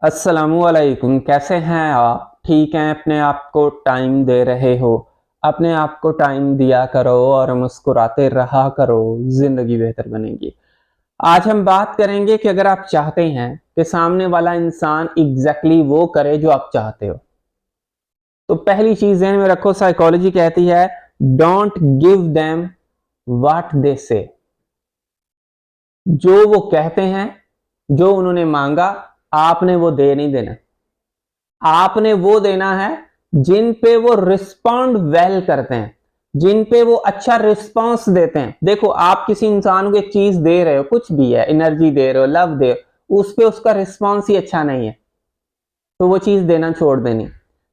अस्सलामुअलैकुम। कैसे हैं आप? ठीक हैं? अपने आप को टाइम दे रहे हो? अपने आप को टाइम दिया करो और मुस्कुराते रहा करो, जिंदगी बेहतर बनेगी। आज हम बात करेंगे कि अगर आप चाहते हैं कि सामने वाला इंसान एग्जैक्टली वो करे जो आप चाहते हो, तो पहली चीज ध्यान में रखो, साइकोलॉजी कहती है don't give them what they से। जो वो कहते हैं, जो उन्होंने मांगा, आपने वो दे नहीं देना। आपने वो देना है जिन पे वो रिस्पॉन्ड वेल करते हैं, जिन पे वो अच्छा रिस्पॉन्स देते हैं। देखो, आप किसी इंसान को एक चीज दे रहे हो, कुछ भी है, एनर्जी दे रहे हो, लव दे रहे हो, उस पे उसका रिस्पॉन्स ही अच्छा नहीं है, तो वो चीज देना छोड़ देनी।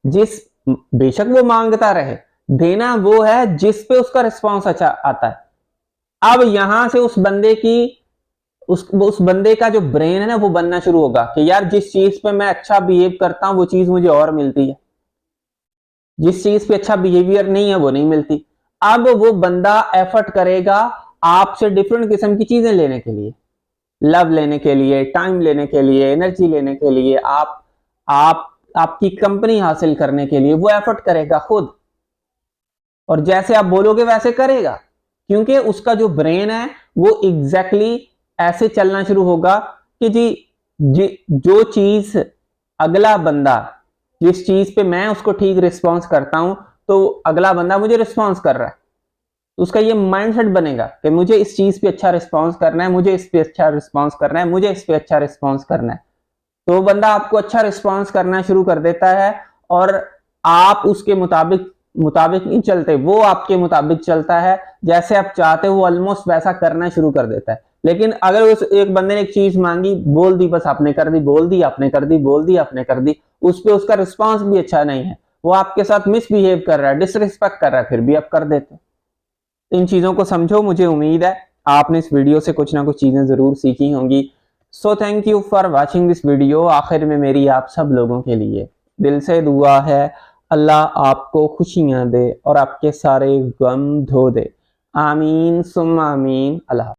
जिस बेशक वो मांगता रहे, देना वो है जिस पे उसका रिस्पॉन्स अच्छा आता है। अब यहां से उस बंदे का जो ब्रेन है ना, वो बनना शुरू होगा कि यार जिस चीज पे मैं अच्छा बिहेव करता हूं वो चीज मुझे और मिलती है, जिस चीज पे अच्छा बिहेवियर नहीं है वो नहीं मिलती। अब वो बंदा एफर्ट करेगा आपसे डिफरेंट किस्म की चीजें लेने के लिए, लव लेने के लिए, टाइम लेने के लिए, एनर्जी लेने के लिए, आप आपकी कंपनी हासिल करने के लिए वो एफर्ट करेगा खुद। और जैसे आप बोलोगे वैसे करेगा, क्योंकि उसका जो ब्रेन है वो एग्जैक्टली ऐसे चलना शुरू होगा कि जो चीज अगला बंदा, जिस चीज पे मैं उसको ठीक रिस्पॉन्स करता हूं, तो अगला बंदा मुझे रिस्पॉन्स कर रहा है, तो उसका ये माइंडसेट बनेगा कि मुझे इस चीज पे अच्छा रिस्पॉन्स करना है, मुझे इस पे अच्छा रिस्पॉन्स करना है, मुझे इस पे अच्छा रिस्पॉन्स करना है। तो वो बंदा आपको अच्छा रिस्पॉन्स करना शुरू कर देता है, और आप उसके मुताबिक मुताबिक नहीं चलते, वो आपके मुताबिक चलता है। जैसे आप चाहते हो वो ऑलमोस्ट वैसा करना शुरू कर देता है। लेकिन अगर उस एक बंदे ने एक चीज मांगी, बोल दी, बस आपने कर दी, बोल दी आपने कर दी, बोल दी आपने कर दी, उस पर उसका रिस्पॉन्स भी अच्छा नहीं है, वो आपके साथ मिसबिहेव कर रहा है, डिसरिस्पेक्ट कर रहा है, फिर भी आप कर देते। इन चीजों को समझो। मुझे उम्मीद है आपने इस वीडियो से कुछ ना कुछ चीजें जरूर सीखी होंगी। So thank you for watching this video. आखिर में मेरी आप सब लोगों के लिए दिल से दुआ है, अल्लाह आपको खुशियां दे और आपके सारे गम धो दे। आमीन सुम्मा आमीन। अल्लाह।